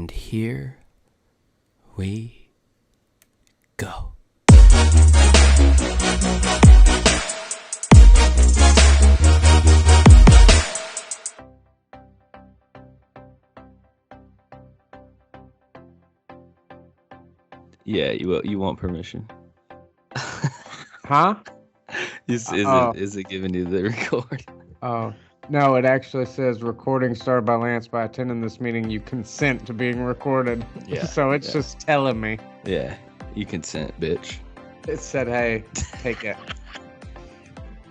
And here we go. Yeah, you want permission? Huh? Is it giving you the record? Oh, no, it actually says recording started by Lance. By attending this meeting, you consent to being recorded. Yeah. So it's just telling me. Yeah, you consent, bitch. It said, hey, take it.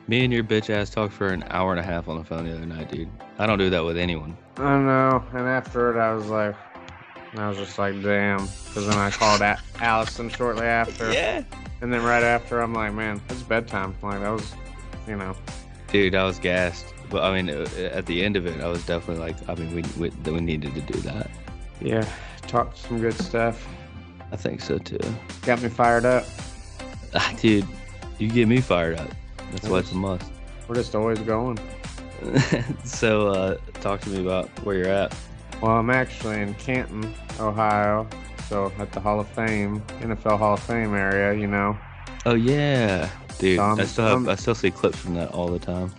Me and your bitch ass talked for an hour and a half on the phone the other night, dude. I don't do that with anyone. I know. And after it, I was just like, damn. Because then I called Allison shortly after. Yeah. And then right after, I'm like, man, it's bedtime. Like, that was, Dude, I was gassed. But, I mean, at the end of it, I was definitely like, I mean, we needed to do that. Yeah, talked some good stuff. I think so, too. Got me fired up. Dude, you get me fired up. That's why it's a must. We're just always going. So, talk to me about where you're at. Well, I'm actually in Canton, Ohio. So at the Hall of Fame, NFL Hall of Fame area, Oh yeah, dude. So I still see clips from that all the time.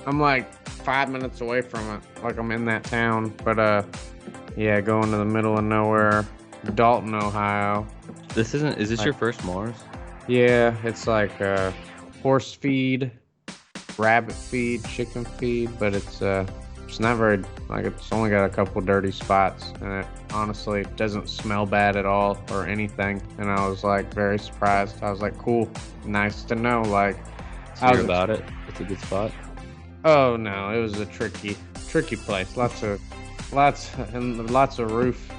I'm like 5 minutes away from it. Like I'm in that town, but yeah, going to the middle of nowhere, Dalton, Ohio. Is this your first Mars? Yeah, it's like horse feed, rabbit feed, chicken feed, but it's not very, like, it's only got a couple dirty spots, and it honestly doesn't smell bad at all or anything. And I was like very surprised. I was like, cool, nice to know. Like, So you're about it. It's a good spot. Oh no, it was a tricky place. Lots of roof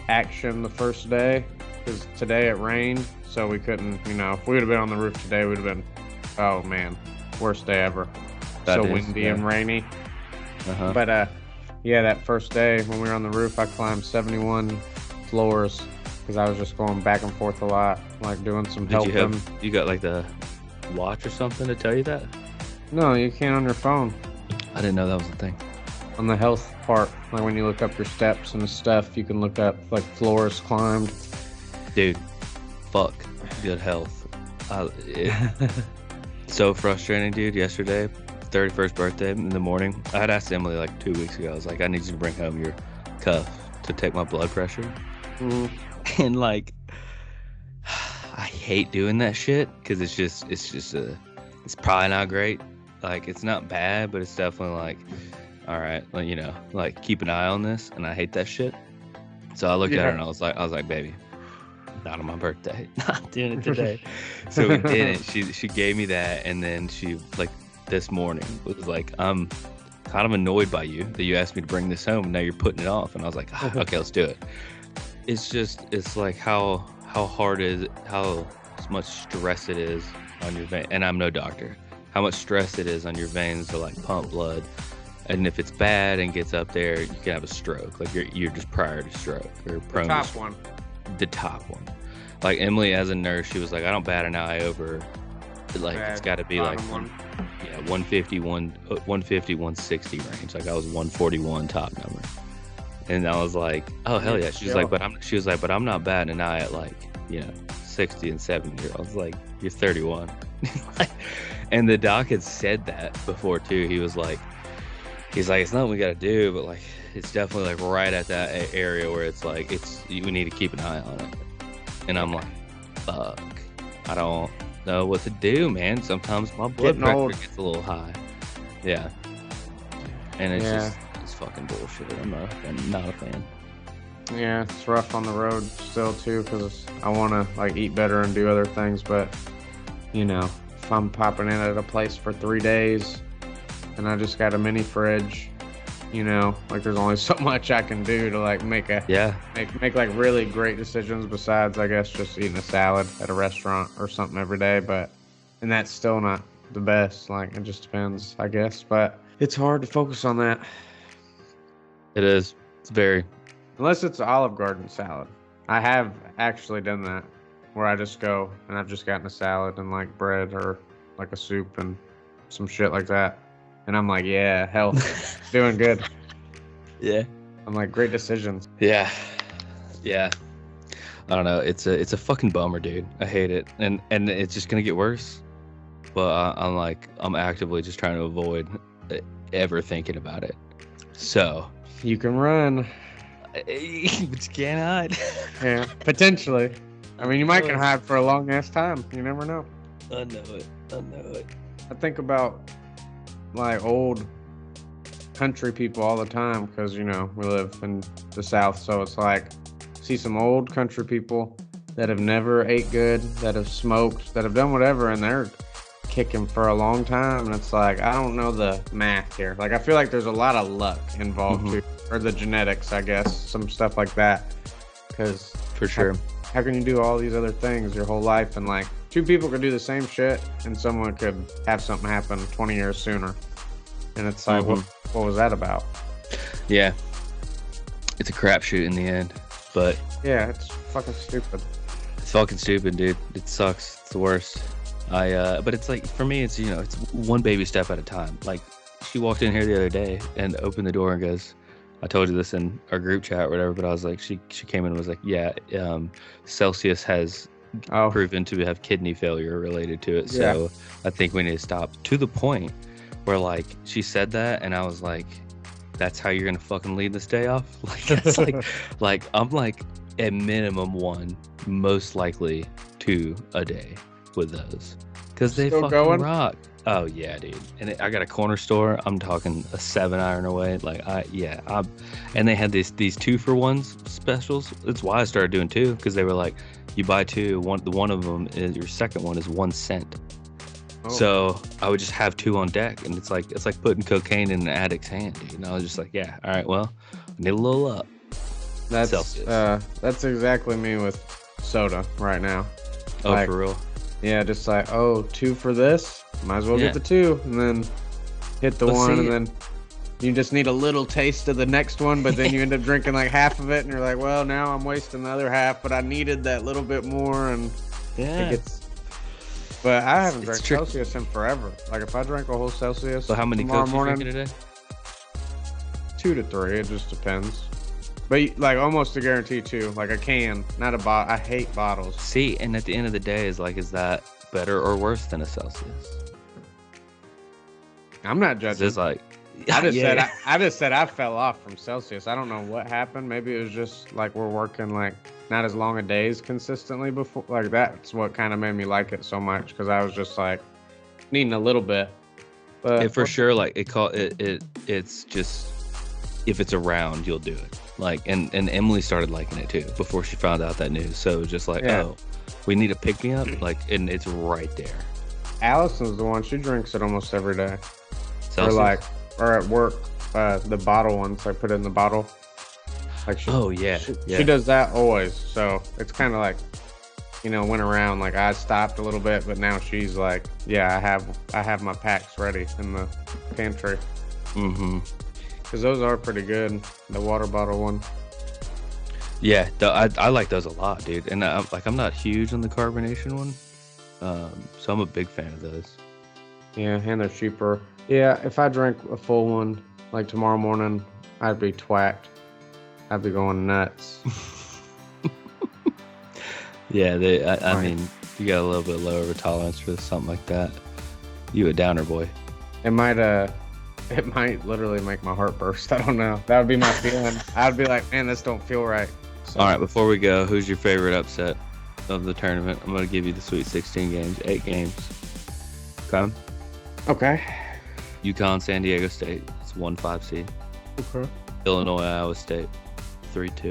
action the first day, because today it rained, so we couldn't. If we would have been on the roof today, we'd have been, oh man, worst day ever. So windy and rainy. Uh-huh. But yeah, that first day when we were on the roof, I climbed 71 floors because I was just going back and forth a lot, like doing some helping. You got like the watch or something to tell you that? No, you can't on your phone. I didn't know that was a thing. On the health part, like when you look up your steps and stuff, you can look up like floors climbed. Dude, fuck good health. So frustrating, dude. Yesterday, 31st birthday in the morning, I had asked Emily like 2 weeks ago. I was like, I need you to bring home your cuff to take my blood pressure. Mm-hmm. And like, I hate doing that shit because it's probably not great. Like, it's not bad, but it's definitely like, all right, like keep an eye on this. And I hate that shit. So I looked at her and I was like, baby, not on my birthday, not doing it today. So we didn't. She gave me that, and then she like this morning was like, I'm kind of annoyed by you that you asked me to bring this home and now you're putting it off. And I was like, okay, let's do it. It's like how hard is it, how much stress it is on your vein, and I'm no doctor, how much stress it is on your veins to like pump blood, and if it's bad and gets up there, you can have a stroke. Like you're just prior to stroke or prone The top to one. The top one. Like Emily, as a nurse, she was like, I don't bat an eye over, like it's got to be like 150, 160 range. Like I was 141 top number. And I was like, oh hell yeah. She was like, but I'm not batting an eye at like, 60 and 70 year olds. Like, you're 31. And the doc had said that before too. He's like, it's nothing we gotta do, but like it's definitely like right at that area where it's like we need to keep an eye on it. And I'm like, fuck, I don't know what to do, man. Sometimes my blood pressure gets a little high. Yeah. And it's fucking bullshit. I'm not a fan. Yeah, it's rough on the road still too, because I want to like eat better and do other things, but if I'm popping in at a place for 3 days and I just got a mini fridge, like there's only so much I can do to like make like really great decisions besides, I guess, just eating a salad at a restaurant or something every day. And that's still not the best. Like, it just depends, I guess, but it's hard to focus on that. It is. It's very. Unless it's Olive Garden salad. I have actually done that, where I just go and I've just gotten a salad and like bread or like a soup and some shit like that. And I'm like, yeah, health, doing good. Yeah. I'm like, great decisions. Yeah. Yeah. I don't know. It's a fucking bummer, dude. I hate it, and it's just gonna get worse. But I'm actively just trying to avoid ever thinking about it. So You can run. but you cannot. Yeah, potentially. I mean, you might can hide for a long ass time. You never know. I know it. I think about like old country people all the time because we live in the South, so it's like see some old country people that have never ate good, that have smoked, that have done whatever, and they're kicking for a long time. And it's like I don't know the math here. Like I feel like there's a lot of luck involved too, or the genetics, I guess, some stuff like that. Because for sure, how can you do all these other things your whole life and like two people could do the same shit and someone could have something happen 20 years sooner? And it's like, what was that about? Yeah, it's a crapshoot in the end, but yeah, it's fucking stupid. It's fucking stupid, dude. It sucks. It's the worst. But it's like for me, it's it's one baby step at a time. Like she walked in here the other day and opened the door and goes, I told you this in our group chat or whatever, but I was like, she came in and was like, yeah, Celcius has proven to have kidney failure related to it. So I think we need to stop. To the point where like she said that and I was like, that's how you're going to fucking lead this day off? Like, that's like I'm like at minimum 1, most likely 2 a day with those. Because they Still fucking going? rock. Oh yeah, dude. And I got a corner store. I'm talking a 7-iron away. Like and they had these 2-for-1s specials. That's why I started doing 2, because they were like, you buy 2, one of them is your second one is 1 cent. Oh. So I would just have 2 on deck, and it's like putting cocaine in an addict's hand, dude. And I was just like, yeah, all right, well, I need a little up. That's exactly me with soda right now. Oh, like, for real? Yeah, just like 2 for this. Might as well get the 2 and then hit the 1 and then you just need a little taste of the next one, but then you end up drinking like half of it and you're like, well, now I'm wasting the other half, but I needed that little bit more. And but I haven't drank Celcius in forever. Like if I drank a whole Celcius, so how many Cokes you drinking today? 2 to 3, it just depends. But like almost a guarantee 2, like a can, not a bottle. I hate bottles. See, and at the end of the day, is that better or worse than a Celsius? I'm not judging. It's like I just said I fell off from Celsius. I don't know what happened. Maybe it was just like we're working like not as long a days consistently before. Like that's what kind of made me like it so much, because I was just like needing a little bit. But for sure, like it's just if it's around, you'll do it. Like and Emily started liking it too before she found out that news. So it was just like, we need a pick me up, like, and it's right there. Allison's the one, she drinks it almost every day. Celsius? Or at work, the bottle ones, I put it in the bottle. Like she does that always. So it's kind of like, went around, like I stopped a little bit, but now she's like, I have my packs ready in the pantry. Because those are pretty good, the water bottle one. Yeah, I like those a lot, dude. And I'm not huge on the carbonation one, so I'm a big fan of those. Yeah, and they're cheaper. Yeah, if I drank a full one, like tomorrow morning, I'd be twacked. I'd be going nuts. Yeah, I mean, you got a little bit lower of a tolerance for something like that. You a downer boy. It might literally make my heart burst. I don't know. That would be my feeling. I'd be like, man, this don't feel right. So. All right, before we go, who's your favorite upset of the tournament? I'm going to give you the Sweet 16 games, 8 games. Okay. UConn, San Diego State. It's 1-5 seed. Okay. Illinois, Iowa State. 3-2.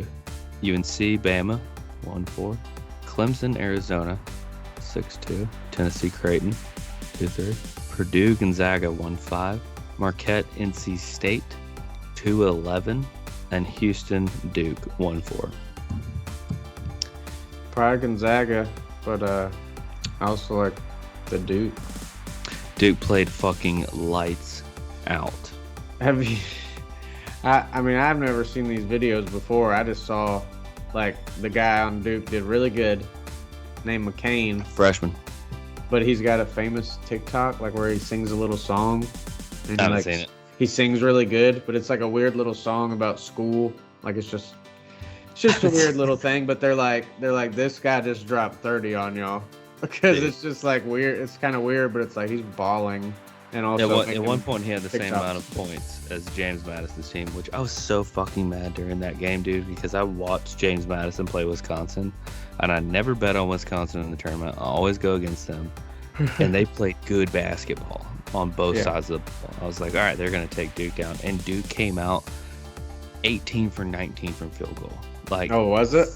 UNC, Bama. 1-4. Clemson, Arizona. 6-2. Tennessee, Creighton. 2-3. Purdue, Gonzaga. 1-5. Marquette, NC State. 2-11. And Houston, Duke. 1-4. Probably Gonzaga, but I also like the Duke. Duke played fucking lights out. Have you? I mean, I've never seen these videos before. I just saw, like, the guy on Duke did really good, named McCain. Freshman. But he's got a famous TikTok, like, where he sings a little song. I haven't seen it. He sings really good, but it's like a weird little song about school. Like, it's just It's just a weird little thing, but they're like, this guy just dropped 30 on y'all. Because it's just like weird. It's kind of weird, but it's like he's balling. And also at one point he had the same amount of points as James Madison's team, which I was so fucking mad during that game, dude, because I watched James Madison play Wisconsin, and I never bet on Wisconsin in the tournament. I always go against them, and they played good basketball on both sides of the ball. I was like, all right, they're going to take Duke down, and Duke came out 18 for 19 from field goal. Like, oh, was it?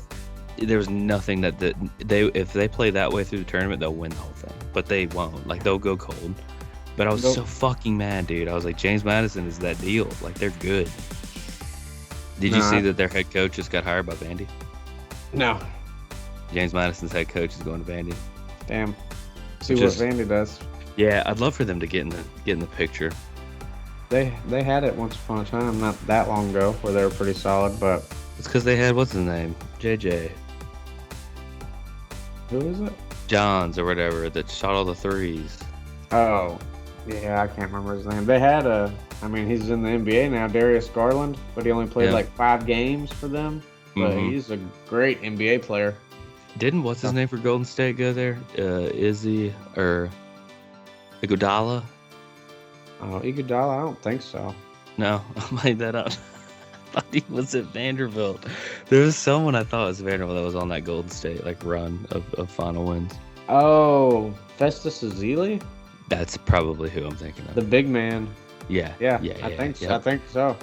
There was nothing that if they play that way through the tournament, they'll win the whole thing, but they won't. Like, they'll go cold. But I was so fucking mad, dude. I was like, James Madison is that deal. Like, they're good. Did you see that their head coach just got hired by Vandy? No. James Madison's head coach is going to Vandy. Damn. See what Vandy does. Yeah, I'd love for them to get in the picture. They had it once upon a time, not that long ago, where they were pretty solid, but it's because they had what's his name, JJ. Who is it? Johns or whatever that shot all the threes. Oh. Yeah, I can't remember his name. They had he's in the NBA now, Darius Garland, but he only played like 5 games for them. But he's a great NBA player. Didn't what's his name for Golden State go there? Izzy or Iguodala? Oh, Iguodala? I don't think so. No, I made that up. I thought he was at Vanderbilt. There was someone I thought was Vanderbilt that was on that Golden State run of final wins. Oh, Festus Ezeli? That's probably who I'm thinking of. The big man. Yeah. I think so. I think so.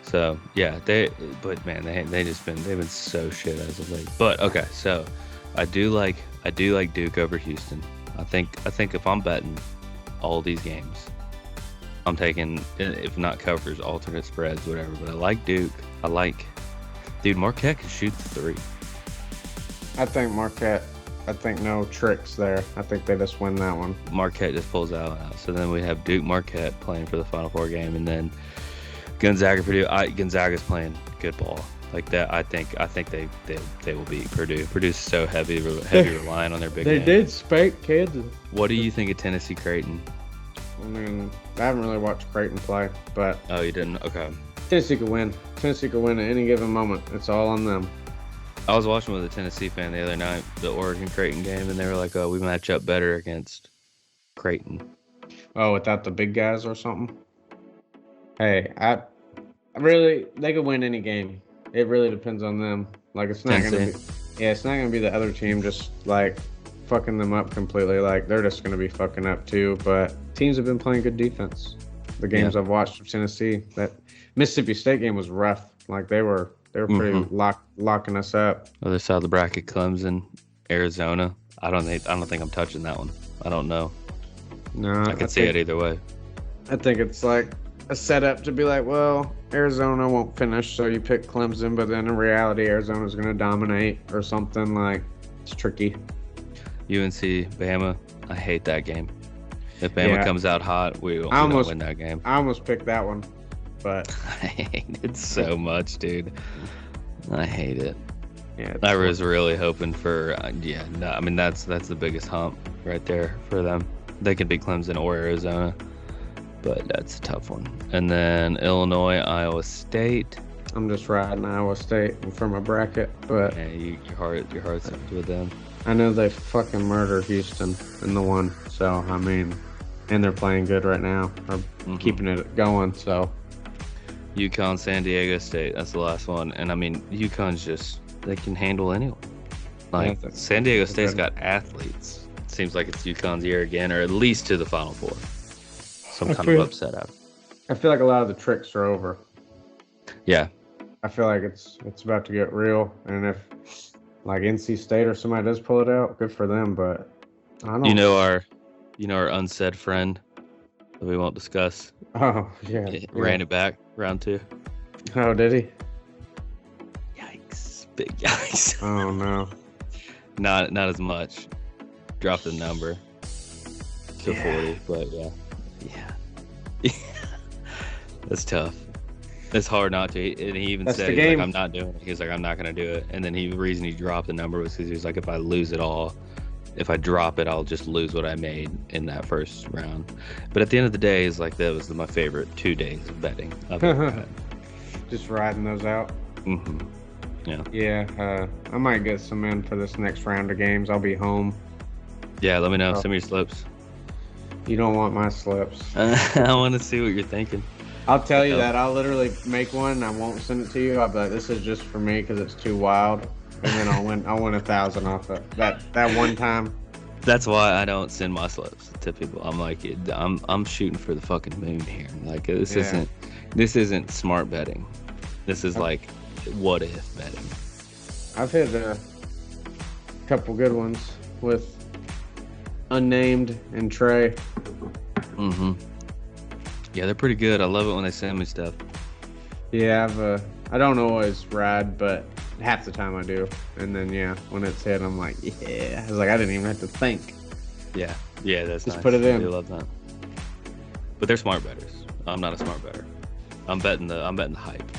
So yeah, they've been so shit as of late. But okay, so I do like Duke over Houston. I think if I'm betting all these games, I'm taking, if not covers, alternate spreads, whatever. But I like Duke. Dude, Marquette can shoot the three. I think no tricks there. I think they just win that one. Marquette just pulls out. So then we have Duke, Marquette playing for the Final Four game, and then Gonzaga, Purdue. Gonzaga's playing good ball like that. I think they will beat Purdue. Purdue's so heavy relying on their big. They game. Did spank Kansas. What do you think of Tennessee Creighton? I mean, I haven't really watched Creighton play, but oh, you didn't? Okay. Tennessee could win. Tennessee could win at any given moment. It's all on them. I was watching with a Tennessee fan the other night, the Oregon-Creighton game, and they were like, oh, we match up better against Creighton. Oh, without the big guys or something? Hey, they could win any game. It really depends on them. Like, it's not going to be... Yeah, it's not going to be the other team just, fucking them up completely. Like, they're just going to be fucking up, too. But teams have been playing good defense. The games I've watched from Tennessee, that Mississippi State game was rough. Like, they were pretty locking us up. Other side of the bracket, Clemson, Arizona. I don't think I'm touching that one. I don't know. No, I can see it either way. I think it's like a setup to be like, well, Arizona won't finish, so you pick Clemson, but then in reality, Arizona's going to dominate or something. Like, it's tricky. UNC, Bama. I hate that game. If Bama comes out hot, we don't win that game. I almost picked that one. But I hate it so much, dude. I hate it. Yeah, I was really hoping for. I mean, that's the biggest hump right there for them. They could beat Clemson or Arizona, but that's a tough one. And then Illinois, Iowa State. I'm just riding Iowa State for my bracket, but yeah, your heart's with them. I know they fucking murdered Houston in the one, so I mean, and they're playing good right now, or keeping it going, so. UConn, San Diego State. That's the last one. And I mean, UConn's they can handle anyone. Like, San Diego State's got athletes. It seems like it's UConn's year again, or at least to the Final Four. Some kind of upset out. I feel like a lot of the tricks are over. Yeah. I feel like it's about to get real. And if, like, NC State or somebody does pull it out, good for them. But I don't know. You know our unsaid friend that we won't discuss. Oh, yeah. Ran it back, round 2. Oh, did he? Yikes. Big yikes. Oh, no. Not as much. Dropped the number to 40, but yeah. That's tough. It's hard not to. And he even said, he's like, I'm not doing it. He's like, I'm not going to do it. And then the reason he dropped the number was because he was like, if I lose it all, if I drop it, I'll just lose what I made in that first round. But at the end of the day, it's like that was my favorite 2 days of betting I've ever had. Just riding those out. Mm-hmm. Yeah. Yeah, I might get some in for this next round of games. I'll be home. Yeah, let me know. Oh. Send me your slips. You don't want my slips. I want to see what you're thinking. I'll tell you that. I'll literally make one. And I won't send it to you. I'll be like, this is just for me because it's too wild, and then I'll win 1,000 off it. That one time. That's why I don't send my slips to people. I'm like, I'm shooting for the fucking moon here. Like this isn't smart betting. This is like what if betting. I've hit a couple good ones with Unnamed and Trey. Mm-hmm. Yeah, they're pretty good. I love it when they send me stuff. Yeah, I don't always ride, but half the time I do. And then when it's hit, I'm like, yeah. I was like, I didn't even have to think. Yeah, that's just nice. put it in. I do love that. But they're smart bettors. I'm not a smart bettor. I'm betting the hype.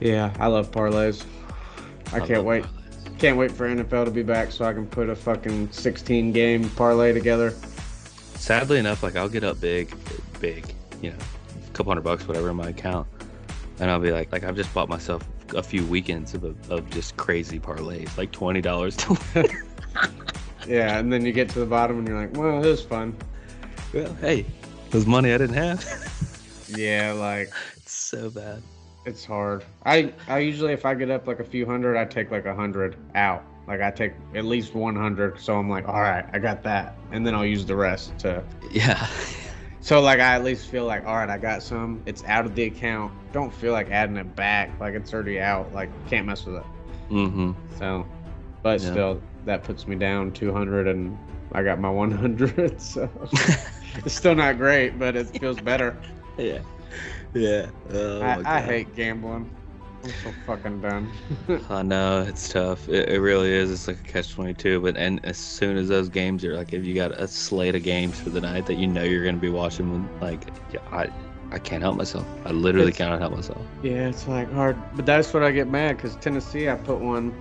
Yeah, I love parlays. I can't wait. Parlays. Can't wait for NFL to be back so I can put a fucking 16 game parlay together. Sadly enough, like I'll get up big, a couple $100, whatever, in my account, and I'll be like I've just bought myself a few weekends of just crazy parlays, like $20 to win. Yeah, and then you get to the bottom and you're like, well, it was fun. Well, hey, it was money I didn't have. Yeah, like it's so bad. It's hard. I usually, if I get up like a few hundred, I take like 100 out. Like I take at least 100, so I'm like, all right, I got that, and then I'll use the rest to. Yeah. So like I at least feel like, all right, I got some. It's out of the account. Don't feel like adding it back. Like it's already out. Like can't mess with it. Mm-hmm. So, but still, that puts me down 200, and I got my 100. So it's still not great, but it feels better. Yeah. Yeah. Oh, I hate gambling. I'm so fucking done. I know, it's tough. It really is. It's like a catch-22. But as soon as those games are like, if you got a slate of games for the night that you know you're going to be watching, like, I can't help myself. I literally cannot help myself. Yeah, it's like hard. But that's what I get mad because Tennessee, I put one.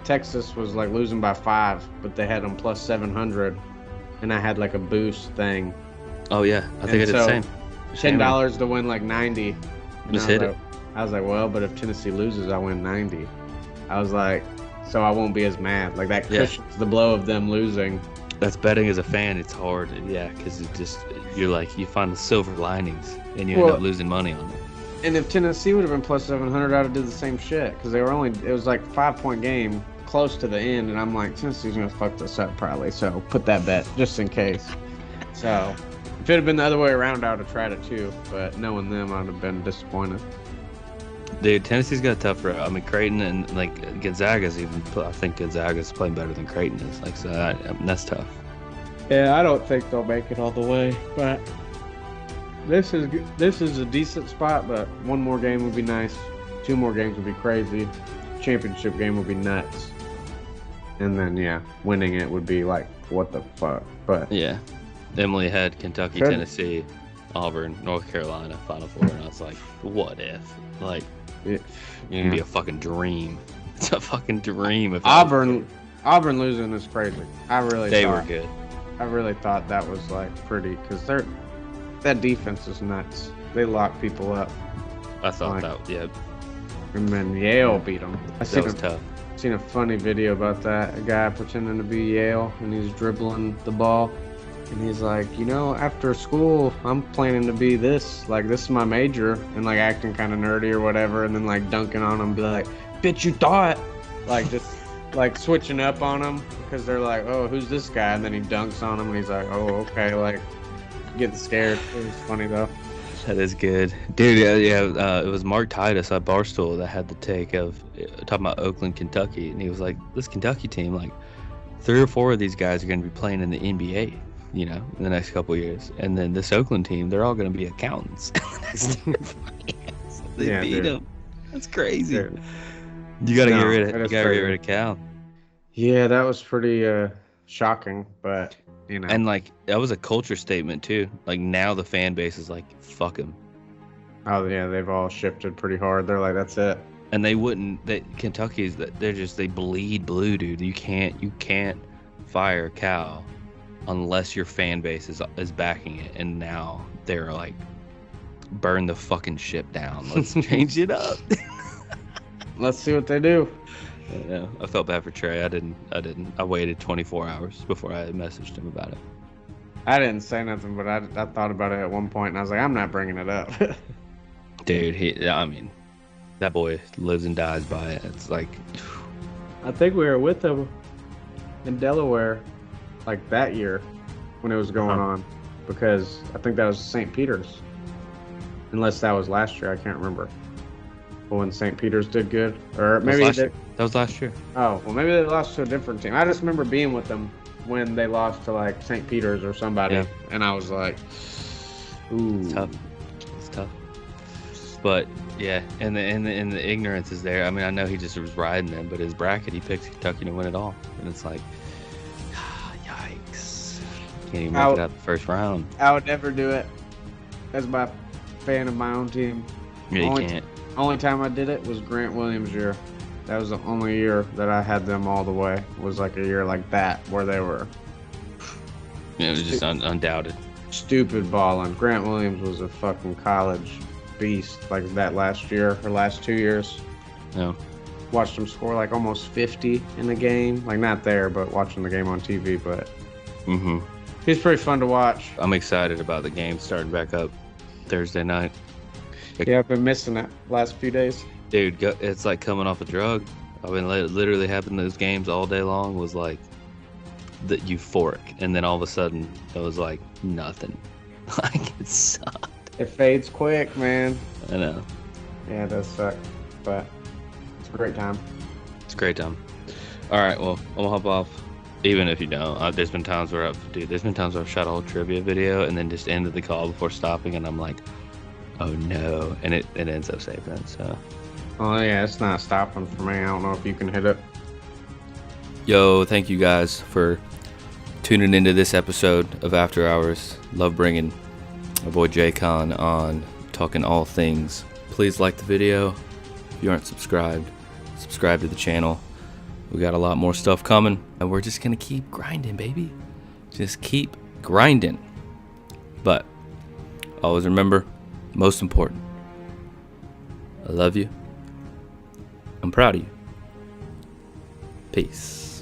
Texas was like losing by 5, but they had them plus 700, and I had like a boost thing. Oh yeah, I think I did the same. $10 to win like 90. Just hit it. I was like, well, but if Tennessee loses, I win 90. I was like, so I won't be as mad. Like that cushions the blow of them losing. That's betting as a fan. It's hard, because you're like you find the silver linings and you end up losing money on it. And if Tennessee would have been plus 700, I'd have did the same shit because it was like a 5-point game close to the end, and I'm like, Tennessee's gonna fuck this up probably. So put that bet just in case. So if it had been the other way around, I would have tried it too. But knowing them, I'd have been disappointed. Dude, Tennessee's got a tough road. I mean, Creighton and like Gonzaga's even. I think Gonzaga's playing better than Creighton is. Like, so that's tough. Yeah, I don't think they'll make it all the way, but this is a decent spot. But one more game would be nice. 2 more games would be crazy. Championship game would be nuts. And then winning it would be like, what the fuck? But yeah, Emily had Kentucky, Tennessee, Auburn, North Carolina, Final Four, and I was like, what if? Like, it'd be a fucking dream. It's a fucking dream. If Auburn losing is crazy. They were good. I really thought that was like pretty because that defense is nuts. They lock people up. I thought that. Yeah. And then Yale beat them. That was tough. Seen a funny video about that. A guy pretending to be Yale and he's dribbling the ball. And he's like, after school, I'm planning to be this. Like, this is my major. And, like, acting kind of nerdy or whatever. And then, like, dunking on him. Be like, bitch, you thought. Like, just, like, switching up on him. Because they're like, oh, who's this guy? And then he dunks on him. And he's like, oh, okay. Like, getting scared. It was funny, though. That is good. Dude, it was Mark Titus at Barstool that had the take of talking about Oakland, Kentucky. And he was like, this Kentucky team, like, 3 or 4 of these guys are going to be playing in the NBA. In the next couple of years. And then this Oakland team, they're all going to be accountants. They beat them. That's crazy. Dude. You got to get rid of Cal. Yeah, that was pretty shocking, but, And, like, that was a culture statement, too. Like, now the fan base is like, fuck him. Oh, yeah, they've all shifted pretty hard. They're like, that's it. And Kentucky's, they bleed blue, dude. You can't fire Cal unless your fan base is backing it, and now they're like, burn the fucking ship down. Let's change it up. Let's see what they do. Yeah, I felt bad for Trey. I didn't. I waited 24 hours before I messaged him about it. I didn't say nothing, but I thought about it at one point, and I was like, I'm not bringing it up. Dude, I mean, that boy lives and dies by it. It's like, I think we were with him in Delaware, like that year when it was going on, because I think that was St. Peter's. Unless that was last year, I can't remember. But when St. Peter's did good, or maybe that was last year. Oh, well, maybe they lost to a different team. I just remember being with them when they lost to like St. Peter's or somebody, and I was like, "Ooh, It's tough." But yeah, and the ignorance is there. I mean, I know he just was riding them, but his bracket, he picks Kentucky to win it all, and it's like, yikes! Can't even make it out the first round. I would never do it as my fan of my own team. Yeah, you can't. Only time I did it was Grant Williams' year. That was the only year that I had them all the way. Was like a year like that where they were. Yeah, it was just undoubted. Stupid balling. Grant Williams was a fucking college beast like that last year or last 2 years. No. Watched him score like almost 50 in the game. Like not there, but watching the game on TV. But he's pretty fun to watch. I'm excited about the game starting back up Thursday night. Yeah, I've been missing it last few days. Dude, it's like coming off a drug. I mean, literally having those games all day long was like the euphoric, and then all of a sudden it was like nothing. Like it sucked. It fades quick, man. I know. Yeah, it does suck, but it's a great time. It's a great time. All right, well, I'm gonna hop off. Even if you don't, there's been times where I've shot a whole trivia video and then just ended the call before stopping, and I'm like, oh no, and it ends up saving it. So. Oh yeah, it's not stopping for me. I don't know if you can hit it. Yo, thank you guys for tuning into this episode of After Hours. Love bringing my boy JCON on, talking all things. Please like the video. If you aren't subscribed, subscribe to the channel. We got a lot more stuff coming, and we're just gonna keep grinding, baby. Just keep grinding. But always remember, most important, I love you. I'm proud of you. Peace.